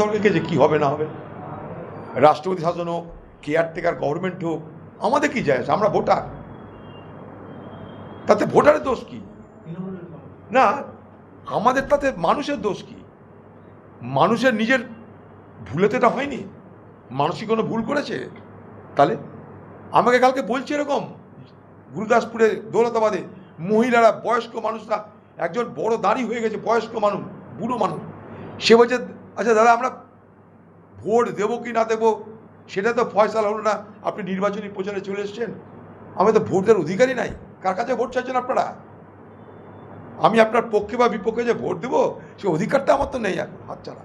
দলকে যে কী হবে না হবে, রাষ্ট্রপতি শাসন হোক, কেয়ারটেকার গভর্নমেন্ট হোক, আমাদের কি যায় আসে? আমরা ভোটার, তাতে ভোটারের দোষ কি? না, আমাদের তাতে মানুষের দোষ কি? মানুষের নিজের ভুলেতে এটা হয়নি, মানুষই কোনো ভুল করেছে? তাহলে আমাকে কালকে বলছে এরকম, গুরুদাসপুরে দৌলতাবাদে মহিলারা, বয়স্ক মানুষরা, একজন বড় দাঁড়ি হয়ে গেছে বয়স্ক মানুষ, বুড়ো মানুষ, সে বলছে আচ্ছা দাদা আমরা ভোট দেবো কি না দেবো সেটা তো ফয়সালা হলো না, আপনি নির্বাচনী প্রচারে চলে এসছেন, আমি তো ভোটের অধিকারই নাই। কার কাছে ভোট চাইছেন আপনারা? আমি আপনার পক্ষে বা বিপক্ষে যে ভোট দেবো সে অধিকারটা আমার তো নেই, এখন হাতছাড়া।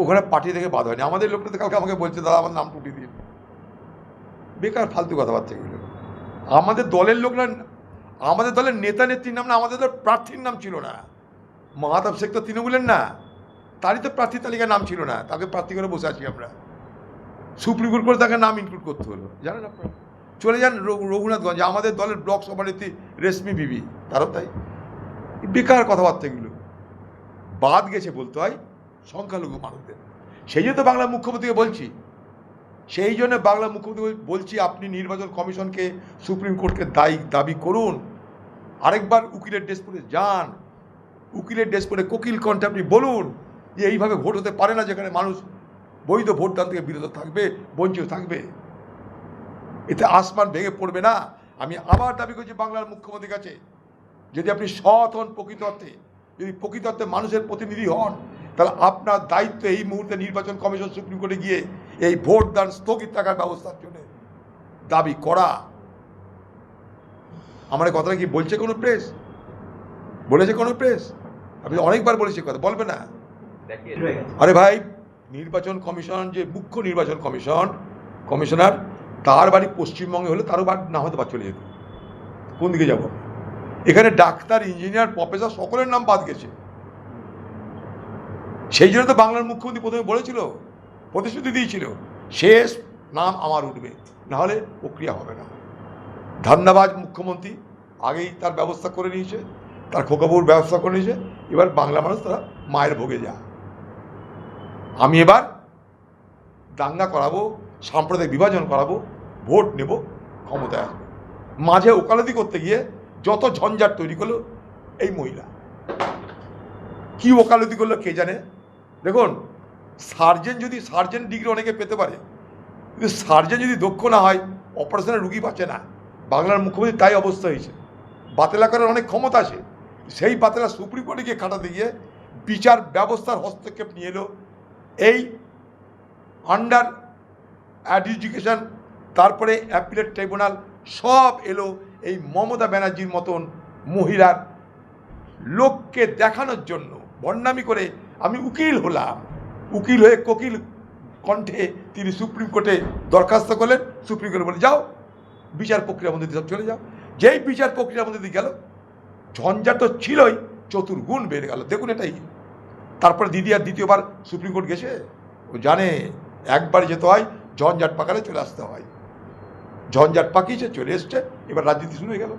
ওখানে পার্টি থেকে বাদ হয়নি, আমাদের লোকটা কালকে আমাকে বলছে দাদা আমার নাম টুটি দিন। বেকার ফালতু কথাবার্তা এগুলো। আমাদের দলের লোকরা, আমাদের দলের নেতা নেত্রীর নাম না, আমাদের দলের প্রার্থীর নাম ছিল না। মাহাতাব শেখ তো তৃণমূলের না, তারই তো প্রার্থী তালিকায় নাম ছিল না, তাকে প্রার্থী করে বসে আছি আমরা। সুপ্রিম কোর্ট করে তাকে নাম ইনক্লুড করতে হলো, জানেন আপনারা। চলে যান রঘুনাথগঞ্জ, আমাদের দলের ব্লক সভানেত্রী রেশমি বিবি, তারও তাই। বেকার কথাবার্তা এগুলো বাদ গেছে বলতে হয় সংখ্যালঘু মানুষদের। সেই জন্য তো বাংলার মুখ্যমন্ত্রীকে বলছি, সেই জন্য বাংলার মুখ্যমন্ত্রী বলছি আপনি নির্বাচন কমিশনকে, সুপ্রিম কোর্টকে দাবি করুন। আরেকবার উকিলের ড্রেস পরে যান, উকিলের ড্রেস পরে কোকিল কণ্ঠে আপনি বলুন যে এইভাবে ভোট হতে পারে না, যেখানে মানুষ বৈধ ভোটদান থেকে বিরত থাকবে, বঞ্চিত থাকবে। এতে আসমান ভেঙে পড়বে না। আমি আবার দাবি করছি বাংলার মুখ্যমন্ত্রীর কাছে, যদি আপনি সৎ হন, প্রকৃত অর্থে যদি প্রকৃত অর্থে মানুষের প্রতিনিধি হন, তাহলে আপনার দায়িত্ব এই মুহূর্তে নির্বাচন কমিশন, সুপ্রিম কোর্টে গিয়ে এই ভোটদান স্থগিত রাখার ব্যবস্থার জন্য দাবি করা। আমার কথাটা কি বলছে কোনো প্রেস? বলেছে কোনো প্রেস? আপনি অনেকবার বলেছি কথা, বলবে না? আরে ভাই, নির্বাচন কমিশন যে মুখ্য নির্বাচন কমিশনার, তার বাড়ি পশ্চিমবঙ্গে হলে তারও বাড়ি না হতে চলে যেত। কোন দিকে যাব? এখানে ডাক্তার, ইঞ্জিনিয়ার, প্রফেসর সকলের নাম বাদ গেছে। সেই জন্য তো বাংলার মুখ্যমন্ত্রী প্রথমে বলেছিল, প্রতিশ্রুতি দিয়েছিল, শেষ নাম আমার উঠবে, না হলে প্রক্রিয়া হবে না। ধান্দাবাজ মুখ্যমন্ত্রী আগেই তার ব্যবস্থা করে নিয়েছে, তার খোকাবুর ব্যবস্থা করে নিয়েছে। এবার বাংলা মানুষ তারা মায়ের ভোগে যা। আমি এবার দাঙ্গা করাবো, সাম্প্রদায়িক বিভাজন করাবো, ভোট নেব, ক্ষমতায় আসবো। মাঝে ওকালতি করতে গিয়ে যত ঝঞ্ঝাট তৈরি করলো এই মহিলা, কি ওকালতি করলো কে জানে। দেখুন, সার্জেন ডিগ্রি অনেকে পেতে পারে, কিন্তু সার্জেন যদি দক্ষ না হয় অপারেশনের রুগী বাঁচে না। বাংলার মুখ্যমন্ত্রী তাই অবস্থা হয়েছে। বাতেলা করার অনেক ক্ষমতা আছে, সেই বাতেলা সুপ্রিম কোর্টে গিয়ে খাটাতে গিয়ে বিচার ব্যবস্থার হস্তক্ষেপ নিয়ে এলো। এই আন্ডার অ্যাডজুডিকেশন, তারপরে অ্যাপিলেট ট্রাইব্যুনাল, সব এলো এই মমতা ব্যানার্জির মতন মহিলার লোককে দেখানোর জন্য। ভণ্ডামি করে আমি উকিল হলাম, উকিল হয়ে কোকিল কণ্ঠে তিনি সুপ্রিম কোর্টে দরখাস্ত করলেন। সুপ্রিম কোর্টে বলে যাও বিচার প্রক্রিয়ার মধ্যে দিয়ে সব চলে যাও। যেই বিচার প্রক্রিয়ার মধ্যে দিয়ে গেল, ঝঞ্ঝাট তো ছিলই, চতুর্গুণ বেড়ে গেল। দেখুন এটাই। তারপরে দিদি আর দ্বিতীয়বার সুপ্রিম কোর্ট গেছে, ও জানে একবার যেতে হয়, ঝঞ্ঝাট পাকালে চলে আসতে হয়। ঝঞ্ঝাট পাকিয়েছে, চলে এসছে, এবার রাজনীতি শুরু হয়ে গেল।